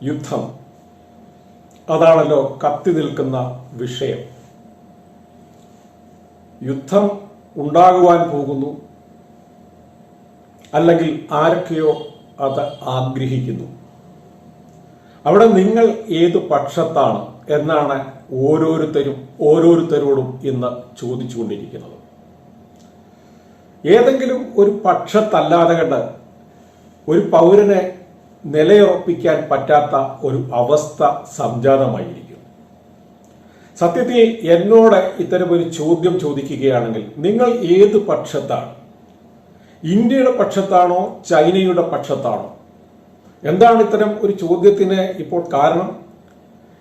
യുദ്ധം അതാണല്ലോ കത്തി നിൽക്കുന്ന വിഷയം. യുദ്ധം ഉണ്ടാകുവാൻ പോകുന്നു, അല്ലെങ്കിൽ ആരൊക്കെയോ അത് ആഗ്രഹിക്കുന്നു. അവിടെ നിങ്ങൾ ഏത് പക്ഷത്താണ് എന്നാണ് ഓരോരുത്തരോടും ഇന്ന് ചോദിച്ചുകൊണ്ടിരിക്കുന്നത്. ഏതെങ്കിലും ഒരു പക്ഷത്തല്ലാതെ കണ്ട് ഒരു പൗരനെ നിലയുറപ്പിക്കാൻ പറ്റാത്ത ഒരു അവസ്ഥ സംജാതമായിരിക്കും. സത്യത്തിൽ എന്നോട് ഇത്തരമൊരു ചോദ്യം ചോദിക്കുകയാണെങ്കിൽ നിങ്ങൾ ഏത് പക്ഷത്താണ്? ഇന്ത്യയുടെ പക്ഷത്താണോ ചൈനയുടെ പക്ഷത്താണോ? എന്താണ് ഇത്തരം ഒരു ചോദ്യത്തിന് ഇപ്പോൾ കാരണം?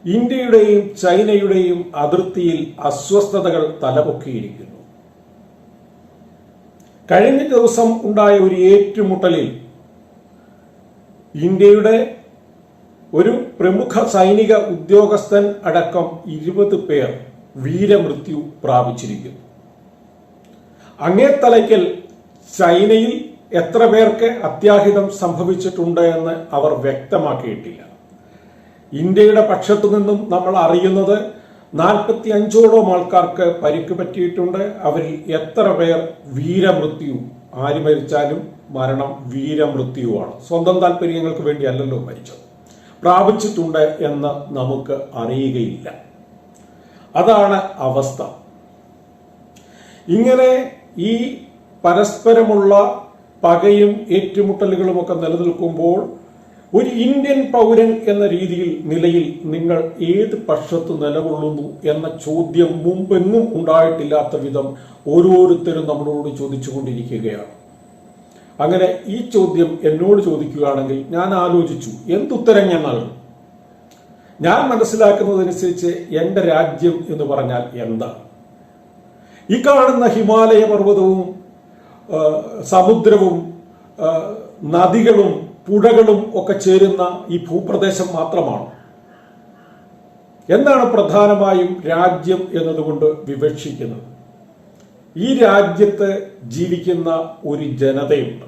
ഇന്ത്യയുടെയും ചൈനയുടെയും അതിർത്തിയിൽ അസ്വസ്ഥതകൾ തലപൊക്കിയിരിക്കുന്നു. കഴിഞ്ഞ ദിവസം ഉണ്ടായ ഒരു ഏറ്റുമുട്ടലിൽ ഇന്ത്യയുടെ ഒരു പ്രമുഖ സൈനിക ഉദ്യോഗസ്ഥൻ അടക്കം 20 പേർ വീരമൃത്യു പ്രാപിച്ചിരിക്കുന്നു. അങ്ങേത്തലയ്ക്കൽ ചൈനയിൽ എത്ര പേർക്ക് അത്യാഹിതം സംഭവിച്ചിട്ടുണ്ട് എന്ന് അവർ വ്യക്തമാക്കിയിട്ടില്ല. ഇന്ത്യയുടെ പക്ഷത്തു നിന്നും നമ്മൾ അറിയുന്നത് 45ഓളം ആൾക്കാർക്ക് പരിക്ക് പറ്റിയിട്ടുണ്ട്. അവരിൽ എത്ര പേർ വീരമൃത്യു, ആര് മരിച്ചാലും മരണം വീരമൃത്യുവാണ്. സ്വന്തം താല്പര്യങ്ങൾക്ക് വേണ്ടി അല്ലല്ലോ മരിച്ചത്, പ്രാപിച്ചിട്ടുണ്ട് എന്ന് നമുക്ക് അറിയുകയില്ല. അതാണ് അവസ്ഥ. ഇങ്ങനെ ഈ പരസ്പരമുള്ള പകയും ഏറ്റുമുട്ടലുകളും ഒക്കെ നിലനിൽക്കുമ്പോൾ ഒരു ഇന്ത്യൻ പൗരൻ എന്ന നിലയിൽ നിങ്ങൾ ഏത് പക്ഷത്ത് നിലകൊള്ളുന്നു എന്ന ചോദ്യം മുമ്പെങ്ങും ഉണ്ടായിട്ടില്ലാത്ത വിധം ഓരോരുത്തരും നമ്മളോട് ചോദിച്ചുകൊണ്ടിരിക്കുകയാണ്. അങ്ങനെ ഈ ചോദ്യം എന്നോട് ചോദിക്കുകയാണെങ്കിൽ ഞാൻ ആലോചിച്ചു എന്തുത്തരം ഞാൻ നൽകും. ഞാൻ മനസ്സിലാക്കുന്നതനുസരിച്ച് എൻ്റെ രാജ്യം എന്ന് പറഞ്ഞാൽ എന്താണ്? ഈ കാണുന്ന ഹിമാലയ പർവ്വതവും സമുദ്രവും നദികളും പുഴകളും ഒക്കെ ചേരുന്ന ഈ ഭൂപ്രദേശം മാത്രമാണ്. എന്താണ് പ്രധാനമായും രാജ്യം എന്നതുകൊണ്ട് വിവക്ഷിക്കുന്നത്? ഈ രാജ്യത്ത് ജീവിക്കുന്ന ഒരു ജനതയുണ്ട്.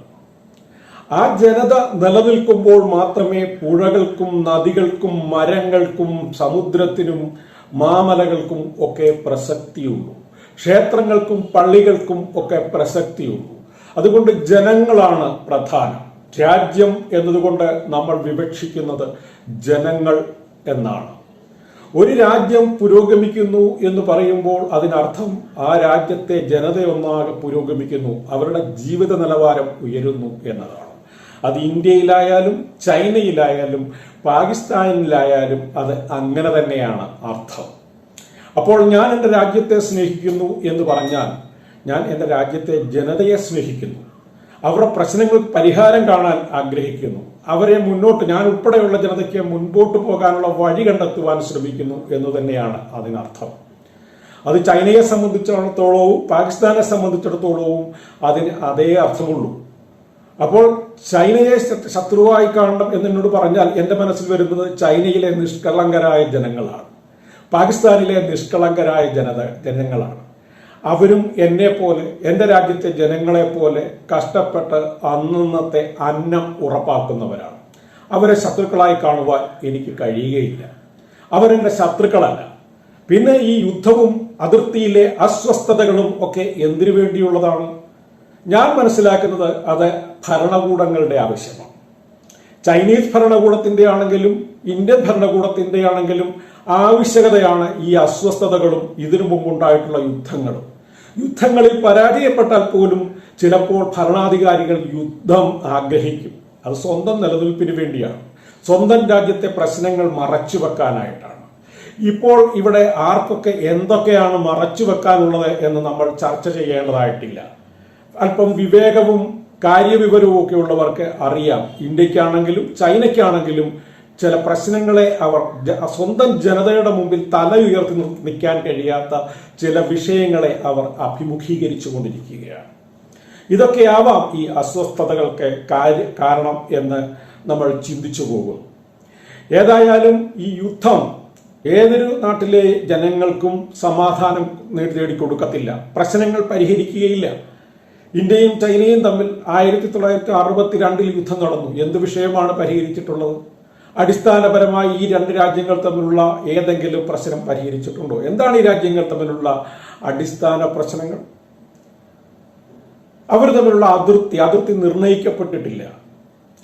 ആ ജനത നിലനിൽക്കുമ്പോൾ മാത്രമേ പുഴകൾക്കും നദികൾക്കും മരങ്ങൾക്കും സമുദ്രത്തിനും മാമലകൾക്കും ഒക്കെ പ്രസക്തിയുള്ളൂ. ക്ഷേത്രങ്ങൾക്കും പള്ളികൾക്കും ഒക്കെ പ്രസക്തിയുള്ളൂ. അതുകൊണ്ട് ജനങ്ങളാണ് പ്രധാനം. രാജ്യം എന്നതുകൊണ്ട് നമ്മൾ വിവക്ഷിക്കുന്നത് ജനങ്ങൾ എന്നാണ്. ഒരു രാജ്യം പുരോഗമിക്കുന്നു എന്ന് പറയുമ്പോൾ അതിനർത്ഥം ആ രാജ്യത്തെ ജനതയൊന്നാകെ പുരോഗമിക്കുന്നു, അവരുടെ ജീവിത നിലവാരം ഉയരുന്നു എന്നതാണ്. അത് ഇന്ത്യയിലായാലും ചൈനയിലായാലും പാകിസ്ഥാനിലായാലും അത് അങ്ങനെ തന്നെയാണ് അർത്ഥം. അപ്പോൾ ഞാൻ എൻ്റെ രാജ്യത്തെ സ്നേഹിക്കുന്നു എന്ന് പറഞ്ഞാൽ ഞാൻ എൻ്റെ രാജ്യത്തെ ജനതയെ സ്നേഹിക്കുന്നു. അവരുടെ പ്രശ്നങ്ങൾക്ക് പരിഹാരം കാണാൻ ആഗ്രഹിക്കുന്നു. അവരെ മുന്നോട്ട്, ഞാൻ ഉൾപ്പെടെയുള്ള ജനതയ്ക്ക് മുൻപോട്ട് പോകാനുള്ള വഴി കണ്ടെത്തുവാൻ ശ്രമിക്കുന്നു എന്ന് തന്നെയാണ് അതിനർത്ഥം. അത് ചൈനയെ സംബന്ധിച്ചിടത്തോളവും പാകിസ്ഥാനെ സംബന്ധിച്ചിടത്തോളവും അതിന് അതേ അർത്ഥമുള്ളൂ. അപ്പോൾ ചൈനയെ ശത്രുവായി കാണണം എന്നോട് പറഞ്ഞാൽ എൻ്റെ മനസ്സിൽ വരുന്നത് ചൈനയിലെ നിഷ്കളങ്കരായ ജനങ്ങളാണ്, പാകിസ്ഥാനിലെ നിഷ്കളങ്കരായ ജനങ്ങളാണ്. അവരും എന്നെ പോലെ, എൻ്റെ രാജ്യത്തെ ജനങ്ങളെ പോലെ കഷ്ടപ്പെട്ട് അന്നത്തെ അന്നം ഉറപ്പാക്കുന്നവരാണ്. അവരെ ശത്രുക്കളായി കാണുവാൻ എനിക്ക് കഴിയുകയില്ല. അവരെൻ്റെ ശത്രുക്കളല്ല. പിന്നെ ഈ യുദ്ധവും അതിർത്തിയിലെ അസ്വസ്ഥതകളും ഒക്കെ എന്തിനു വേണ്ടിയുള്ളതാണ്? ഞാൻ മനസ്സിലാക്കുന്നത് അത് ഭരണകൂടങ്ങളുടെ ആവശ്യമാണ്. ചൈനീസ് ഭരണകൂടത്തിന്റെ ആണെങ്കിലും ഇന്ത്യൻ ഭരണകൂടത്തിന്റെ ആണെങ്കിലും ആവശ്യകതയാണ് ഈ അസ്വസ്ഥതകളും ഇതിനു മുമ്പുണ്ടായിട്ടുള്ള യുദ്ധങ്ങളും. യുദ്ധങ്ങളിൽ പരാജയപ്പെട്ടാൽ പോലും ചിലപ്പോൾ ഭരണാധികാരികൾ യുദ്ധം ആഗ്രഹിക്കും. അത് സ്വന്തം നിലനിൽപ്പിന് വേണ്ടിയാണ്, സ്വന്തം രാജ്യത്തെ പ്രശ്നങ്ങൾ മറച്ചു വെക്കാനായിട്ടാണ്. ഇപ്പോൾ ഇവിടെ ആർക്കൊക്കെ എന്തൊക്കെയാണ് മറച്ചു വെക്കാനുള്ളത് എന്ന് നമ്മൾ ചർച്ച ചെയ്യേണ്ടതായിട്ടില്ല. അല്പം വിവേകവും കാര്യവിവരവും ഒക്കെ ഉള്ളവർക്ക് അറിയാം. ഇന്ത്യക്കാണെങ്കിലും ചൈനയ്ക്കാണെങ്കിലും ചില പ്രശ്നങ്ങളെ അവർ സ്വന്തം ജനതയുടെ മുമ്പിൽ തല ഉയർത്തി നിൽക്കാൻ കഴിയാത്ത ചില വിഷയങ്ങളെ അവർ അഭിമുഖീകരിച്ചു കൊണ്ടിരിക്കുകയാണ്. ഇതൊക്കെയാവാം ഈ അസ്വസ്ഥതകൾക്ക് കാരണം എന്ന് നമ്മൾ ചിന്തിച്ചു പോകും. ഏതായാലും ഈ യുദ്ധം ഏതൊരു നാട്ടിലെ ജനങ്ങൾക്കും സമാധാനം നേടിക്കൊടുക്കത്തില്ല, പ്രശ്നങ്ങൾ പരിഹരിക്കുകയില്ല. ഇന്ത്യയും ചൈനയും തമ്മിൽ 1962 യുദ്ധം നടന്നു. എന്ത് വിഷയമാണ് പരിഹരിച്ചിട്ടുള്ളത്? അടിസ്ഥാനപരമായി ഈ രണ്ട് രാജ്യങ്ങൾ തമ്മിലുള്ള ഏതെങ്കിലും പ്രശ്നം പരിഹരിച്ചിട്ടുണ്ടോ? എന്താണ് ഈ രാജ്യങ്ങൾ തമ്മിലുള്ള അടിസ്ഥാന പ്രശ്നങ്ങൾ? അവർ തമ്മിലുള്ള അതിർത്തി നിർണയിക്കപ്പെട്ടിട്ടില്ല.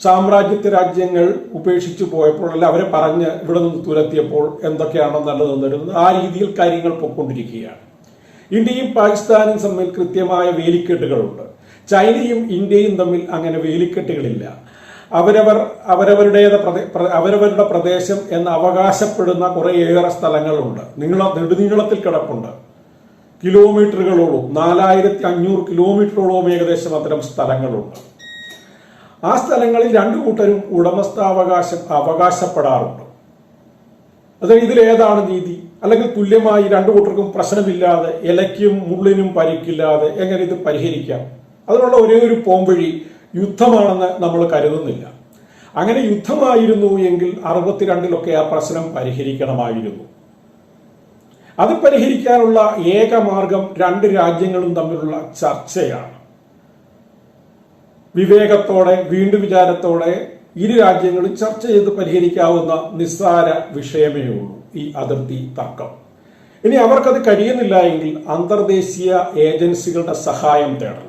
സാമ്രാജ്യത്വ രാജ്യങ്ങൾ ഉപേക്ഷിച്ചു പോയപ്പോൾ, അല്ല അവരെ പറഞ്ഞ് ഇവിടെ നിന്ന് തുരത്തിയപ്പോൾ എന്തൊക്കെയാണോ നല്ലതെന്നിരുന്നത് ആ രീതിയിൽ കാര്യങ്ങൾ പൊയ്ക്കൊണ്ടിരിക്കുകയാണ്. ഇന്ത്യയും പാകിസ്ഥാനും തമ്മിൽ കൃത്യമായ വേലിക്കെട്ടുകളുണ്ട്. ചൈനയും ഇന്ത്യയും തമ്മിൽ അങ്ങനെ വേലിക്കെട്ടുകളില്ല. അവരവരുടെ പ്രദേശം എന്ന് അവകാശപ്പെടുന്ന കുറേയേറെ സ്ഥലങ്ങളുണ്ട്. നെടുനീളത്തിൽ കിടപ്പുണ്ട്. കിലോമീറ്ററുകളോളം 4500 കിലോമീറ്ററോളം ഏകദേശം അത്തരം സ്ഥലങ്ങളുണ്ട്. ആ സ്ഥലങ്ങളിൽ രണ്ടു കൂട്ടരും ഉടമസ്ഥാവകാശം അവകാശപ്പെടാറുണ്ട്. അതായത് ഇതിലേതാണ് നീതി? അല്ലെങ്കിൽ തുല്യമായി രണ്ടു കൂട്ടർക്കും പ്രശ്നമില്ലാതെ, ഇലയ്ക്കും മുള്ളിനും പരിക്കില്ലാതെ എങ്ങനെ ഇത് പരിഹരിക്കാം? അതിനുള്ള ഒരേ ഒരു പോംവഴി യുദ്ധമാണെന്ന് നമ്മൾ കരുതുന്നില്ല. അങ്ങനെ യുദ്ധമായിരുന്നു എങ്കിൽ 62-ലൊക്കെ ആ പ്രശ്നം പരിഹരിക്കണമായിരുന്നു. അത് പരിഹരിക്കാനുള്ള ഏക മാർഗം രണ്ട് രാജ്യങ്ങളും തമ്മിലുള്ള ചർച്ചയാണ്. വിവേകത്തോടെ, വീണ്ടും വിചാരത്തോടെ ഇരു രാജ്യങ്ങളും ചർച്ച ചെയ്ത് പരിഹരിക്കാവുന്ന നിസ്സാര വിഷയമേ ഉള്ളൂ ഈ അതിർത്തി തർക്കം. ഇനി അവർക്കത് കഴിയുന്നില്ല എങ്കിൽ അന്തർദേശീയ ഏജൻസികളുടെ സഹായം തേടണം.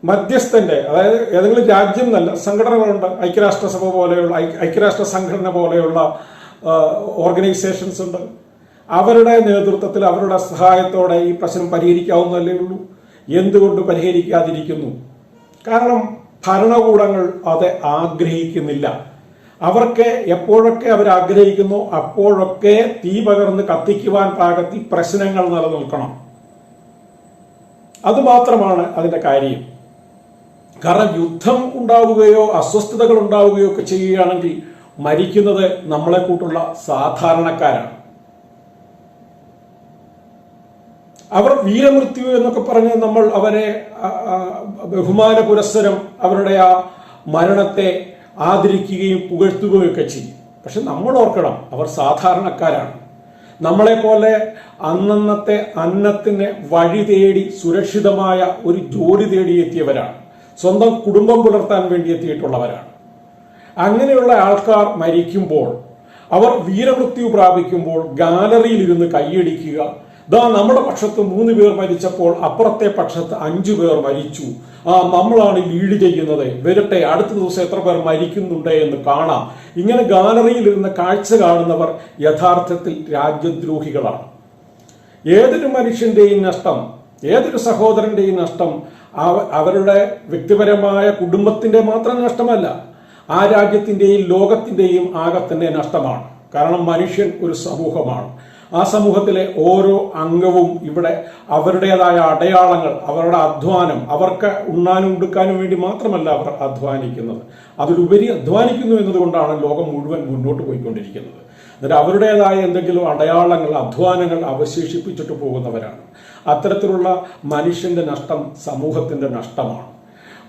മധ്യസ്ഥന്റെ, അതായത് ഏതെങ്കിലും രാജ്യം എന്നല്ല, സംഘടനകളുണ്ട്. ഐക്യരാഷ്ട്രസഭ പോലെയുള്ള, ഐക്യരാഷ്ട്ര സംഘടന പോലെയുള്ള ഓർഗനൈസേഷൻസ് ഉണ്ട്. അവരുടെ നേതൃത്വത്തിൽ, അവരുടെ സഹായത്തോടെ ഈ പ്രശ്നം പരിഹരിക്കാവുന്നതല്ലേ ഉള്ളൂ. എന്തുകൊണ്ട് പരിഹരിക്കാതിരിക്കുന്നു? കാരണം ഭരണകൂടങ്ങൾ അത് ആഗ്രഹിക്കുന്നില്ല. അവർക്ക് എപ്പോഴൊക്കെ അവർ ആഗ്രഹിക്കുന്നു അപ്പോഴൊക്കെ തീ പകർന്ന് കത്തിക്കുവാൻ പാകത്തിൽ പ്രശ്നങ്ങൾ നിലനിൽക്കണം. അതുമാത്രമാണ് അതിന്റെ കാര്യം. കാരണം യുദ്ധം ഉണ്ടാവുകയോ അസ്വസ്ഥതകൾ ഉണ്ടാവുകയോ ഒക്കെ ചെയ്യുകയാണെങ്കിൽ മരിക്കുന്നത് നമ്മളെ കൂട്ടുള്ള സാധാരണക്കാരാണ്. അവർ വീരമൃത്യു എന്നൊക്കെ പറഞ്ഞ് നമ്മൾ അവരെ ബഹുമാന പുരസ്സരം അവരുടെ ആ മരണത്തെ ആദരിക്കുകയും പുകഴ്ത്തുകയും ഒക്കെ ചെയ്യും. പക്ഷെ നമ്മൾ ഓർക്കണം, അവർ സാധാരണക്കാരാണ്. നമ്മളെപ്പോലെ അന്നന്നത്തെ അന്നത്തിന് വഴി തേടി സുരക്ഷിതമായ ഒരു ജോലി തേടിയെത്തിയവരാണ്. സ്വന്തം കുടുംബം പുലർത്താൻ വേണ്ടി എത്തിയിട്ടുള്ളവരാണ്. അങ്ങനെയുള്ള ആൾക്കാർ മരിക്കുമ്പോൾ, അവർ വീരമൃത്യു പ്രാപിക്കുമ്പോൾ ഗാലറിയിൽ ഇരുന്ന് കൈയടിക്കുക, ദാ നമ്മുടെ പക്ഷത്ത് 3 പേർ മരിച്ചപ്പോൾ അപ്പുറത്തെ പക്ഷത്ത് 5 പേർ മരിച്ചു, നമ്മളാണ് ലീഡ് ചെയ്യുന്നത്, വരട്ടെ അടുത്ത ദിവസം എത്ര പേർ മരിക്കുന്നുണ്ട് എന്ന് കാണാം. ഇങ്ങനെ ഗാലറിയിൽ ഇരുന്ന് കാഴ്ച കാണുന്നവർ യഥാർത്ഥത്തിൽ രാജ്യദ്രോഹികളാണ്. ഏതൊരു മനുഷ്യന്റെയും നഷ്ടം, ഏതൊരു സഹോദരന്റെയും നഷ്ടം അവരുടെ വ്യക്തിപരമായ കുടുംബത്തിന്റെ മാത്രം നഷ്ടമല്ല, ആ രാജ്യത്തിന്റെയും ലോകത്തിന്റെയും ആകെ തന്നെ നഷ്ടമാണ്. കാരണം മനുഷ്യൻ ഒരു സമൂഹമാണ്. ആ സമൂഹത്തിലെ ഓരോ അംഗവും ഇവിടെ അവരുടേതായ അടയാളങ്ങൾ, അവരുടെ അധ്വാനം, അവർക്ക് ഉണ്ണാനും ഉടുക്കാനും വേണ്ടി മാത്രമല്ല അവർ അധ്വാനിക്കുന്നത്, അതിലുപരി അധ്വാനിക്കുന്നു എന്നതുകൊണ്ടാണ് ലോകം മുഴുവൻ മുന്നോട്ട് പോയിക്കൊണ്ടിരിക്കുന്നത്. എന്നിട്ട് അവരുടേതായ എന്തെങ്കിലും അടയാളങ്ങൾ, അധ്വാനങ്ങൾ അവശേഷിപ്പിച്ചിട്ട് പോകുന്നവരാണ്. അത്തരത്തിലുള്ള മനുഷ്യന്റെ നഷ്ടം സമൂഹത്തിന്റെ നഷ്ടമാണ്.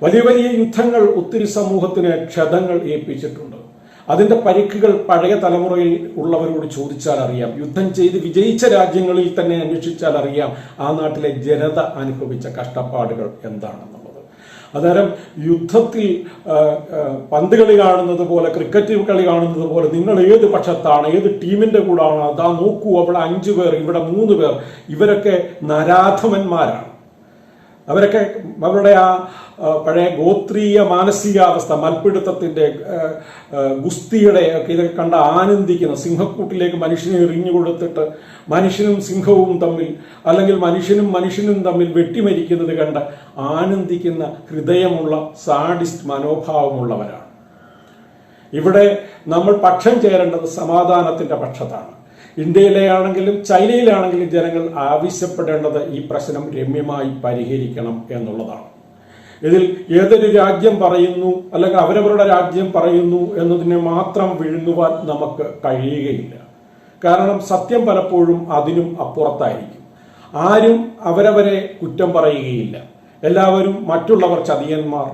വലിയ വലിയ യുദ്ധങ്ങൾ ഒത്തിരി സമൂഹത്തിന് ക്ഷതങ്ങൾ ഏൽപ്പിച്ചിട്ടുണ്ട്. അതിന്റെ പരിക്കുകൾ പഴയ തലമുറയിൽ ഉള്ളവരോട് ചോദിച്ചാൽ അറിയാം. യുദ്ധം ചെയ്ത് വിജയിച്ച രാജ്യങ്ങളിൽ തന്നെ അന്വേഷിച്ചാൽ അറിയാം ആ നാട്ടിലെ ജനത അനുഭവിച്ച കഷ്ടപ്പാടുകൾ എന്താണെന്നുള്ളത്. അന്നേരം യുദ്ധത്തിൽ പന്ത് കളി കാണുന്നത് പോലെ, ക്രിക്കറ്റ് കളി കാണുന്നത് പോലെ നിങ്ങൾ ഏത് പക്ഷത്താണ്, ഏത് ടീമിന്റെ കൂടാണ്, അതാ നോക്കൂ അവിടെ 5 പേർ, ഇവിടെ 3 പേർ, ഇവരൊക്കെ നരാധമന്മാരാണ്. അവരൊക്കെ അവരുടെ ആ പഴയ ഗോത്രീയ മാനസികാവസ്ഥ, മൽപ്പിടുത്തത്തിന്റെ, ഗുസ്തിയുടെ ഒക്കെ ഇതൊക്കെ കണ്ട് ആനന്ദിക്കുന്ന, സിംഹക്കൂട്ടിലേക്ക് മനുഷ്യനെ എറിഞ്ഞു കൊടുത്തിട്ട് മനുഷ്യനും സിംഹവും തമ്മിൽ, അല്ലെങ്കിൽ മനുഷ്യനും തമ്മിൽ വെട്ടിമരിക്കുന്നത് കണ്ട് ആനന്ദിക്കുന്ന ഹൃദയമുള്ള സാഡിസ്റ്റ് മനോഭാവമുള്ളവരാണ്. ഇവിടെ നമ്മൾ പക്ഷം ചേരേണ്ടത് സമാധാനത്തിന്റെ പക്ഷത്താണ്. ഇന്ത്യയിലെയാണെങ്കിലും ചൈനയിലാണെങ്കിലും ജനങ്ങൾ ആവശ്യപ്പെടേണ്ടത് ഈ പ്രശ്നം രമ്യമായി പരിഹരിക്കണം എന്നുള്ളതാണ്. ഇതിൽ ഏതൊരു രാജ്യം പറയുന്നു അല്ലെങ്കിൽ അവരവരുടെ രാജ്യം പറയുന്നു എന്നതിനെ മാത്രം വിഴുങ്ങുവാൻ നമുക്ക് കഴിയുകയില്ല. കാരണം സത്യം പലപ്പോഴും അതിനും അപ്പുറത്തായിരിക്കും. ആരും അവരവരെ കുറ്റം പറയുകയില്ല. എല്ലാവരും മറ്റുള്ളവർ ചതിയന്മാർ,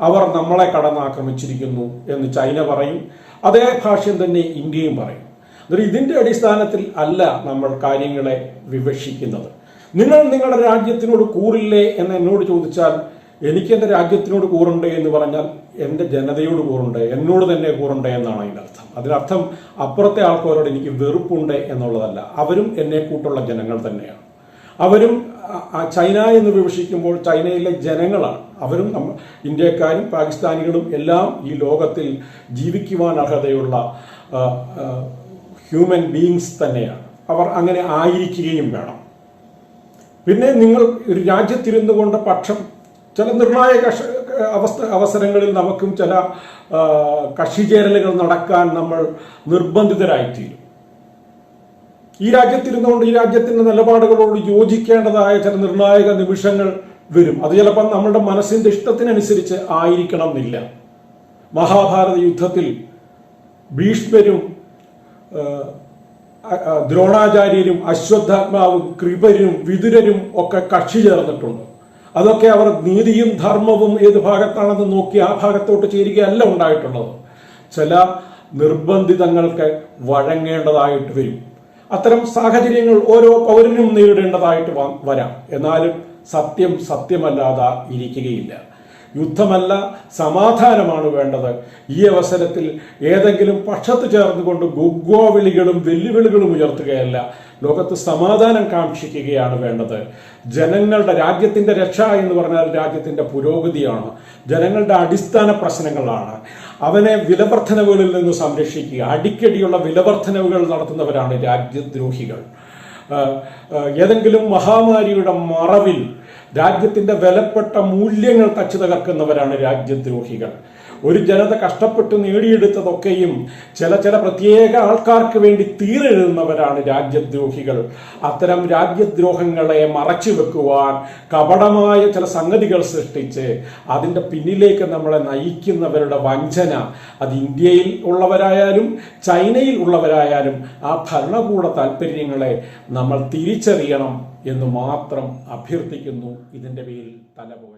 അവർ നമ്മളെ കടന്നാക്രമിച്ചിരിക്കുന്നു എന്ന് ചൈന പറയും. അതേ ഭാഷ്യം തന്നെ ഇന്ത്യയും പറയും. ഇതിന്റെ അടിസ്ഥാനത്തിൽ അല്ല നമ്മൾ കാര്യങ്ങളെ വിവക്ഷിക്കുന്നത്. നിങ്ങൾ നിങ്ങളുടെ രാജ്യത്തിനോട് കൂറില്ലേ എന്ന് എന്നോട് ചോദിച്ചാൽ എനിക്ക് എൻ്റെ രാജ്യത്തിനോട് കൂറുണ്ട് എന്ന് പറഞ്ഞാൽ എൻ്റെ ജനതയോട് കൂറുണ്ട്, എന്നോട് തന്നെ കൂറുണ്ട് എന്നാണ് അതിൻ്റെ അർത്ഥം. അതിനർത്ഥം അപ്പുറത്തെ ആൾക്കാരോട് എനിക്ക് വെറുപ്പുണ്ട് എന്നുള്ളതല്ല. അവരും എന്നെ കൂട്ടുള്ള ജനങ്ങൾ തന്നെയാണ്. അവരും ചൈന എന്ന് വിവക്ഷിക്കുമ്പോൾ ചൈനയിലെ ജനങ്ങളാണ്. അവരും ഇന്ത്യക്കാരും പാകിസ്ഥാനികളും എല്ലാം ഈ ലോകത്തിൽ ജീവിക്കുവാൻ അർഹതയുള്ള ഹ്യൂമൻ ബീയിങ്സ് തന്നെയാണ്. അവർ അങ്ങനെ ആയിരിക്കുകയും വേണം. പിന്നെ നിങ്ങൾ ഒരു രാജ്യത്തിരുന്നു കൊണ്ട് പക്ഷം ചില നിർണായക അവസരങ്ങളിൽ നമുക്കും ചില കക്ഷിചേരലുകൾ നടക്കാൻ നമ്മൾ നിർബന്ധിതരായിത്തീരും. ഈ രാജ്യത്തിരുന്നുകൊണ്ട് ഈ രാജ്യത്തിന്റെ നിലപാടുകളോട് യോജിക്കേണ്ടതായ ചില നിർണായക നിമിഷങ്ങൾ വരും. അത് ചിലപ്പോൾ നമ്മളുടെ മനസ്സിന്റെ ഇഷ്ടത്തിനനുസരിച്ച് ആയിരിക്കണം എന്നില്ല. മഹാഭാരത യുദ്ധത്തിൽ ഭീഷ്മരും ദ്രോണാചാര്യരും അശ്വത്ഥാത്മാവും കൃപരും വിതുരരും ഒക്കെ കക്ഷി ചേർന്നിട്ടുണ്ട്. അതൊക്കെ അവർ നീതിയും ധർമ്മവും ഏത് ഭാഗത്താണെന്ന് നോക്കി ആ ഭാഗത്തോട്ട് ചേരുകയല്ല ഉണ്ടായിട്ടുള്ളത്. ചില നിർബന്ധിതങ്ങൾക്ക് വഴങ്ങേണ്ടതായിട്ട് വരും. അത്തരം സാഹചര്യങ്ങൾ ഓരോ പൗരനും നേരിടേണ്ടതായിട്ട് വരാം. എന്നാലും സത്യം സത്യമല്ലാതെ ഇരിക്കുകയില്ല. യുദ്ധമല്ല, സമാധാനമാണ് വേണ്ടത്. ഈ അവസരത്തിൽ ഏതെങ്കിലും പക്ഷത്ത് ചേർന്നുകൊണ്ട് ഗുഗ്വാവിളികളും വെല്ലുവിളികളും ഉയർത്തുകയല്ല, ലോകത്ത് സമാധാനം കാക്ഷിക്കുകയാണ് വേണ്ടത്. ജനങ്ങളുടെ രാജ്യത്തിന്റെ രക്ഷ എന്ന് പറഞ്ഞാൽ രാജ്യത്തിന്റെ പുരോഗതിയാണ്, ജനങ്ങളുടെ അടിസ്ഥാന പ്രശ്നങ്ങളാണ്. അവനെ വിലവർദ്ധനവുകളിൽ നിന്ന് സംരക്ഷിക്കുക. അടിക്കടിയുള്ള വിലവർദ്ധനവുകൾ നടത്തുന്നവരാണ് രാജ്യദ്രോഹികൾ. ഏതെങ്കിലും മഹാമാരിയുടെ മറവിൽ രാജ്യത്തിന്റെ വിലപ്പെട്ട മൂല്യങ്ങൾ തച്ചു തകർക്കുന്നവരാണ് രാജ്യദ്രോഹികൾ. ഒരു ജനത കഷ്ടപ്പെട്ട് നേടിയെടുത്തതൊക്കെയും ചില പ്രത്യേക ആൾക്കാർക്ക് വേണ്ടി തീരെഴുതുന്നവരാണ് രാജ്യദ്രോഹികൾ. അത്തരം രാജ്യദ്രോഹങ്ങളെ മറച്ചു വെക്കുവാൻ കപടമായ ചില സംഗതികൾ സൃഷ്ടിച്ച് അതിൻ്റെ പിന്നിലേക്ക് നമ്മളെ നയിക്കുന്നവരുടെ വഞ്ചന, അത് ഇന്ത്യയിൽ ഉള്ളവരായാലും ചൈനയിൽ ഉള്ളവരായാലും ആ ഭരണകൂട താല്പര്യങ്ങളെ നമ്മൾ തിരിച്ചറിയണം എന്ന് മാത്രം അഭ്യർത്ഥിക്കുന്നു. ഇതിൻ്റെ പേരിൽ തലപോയ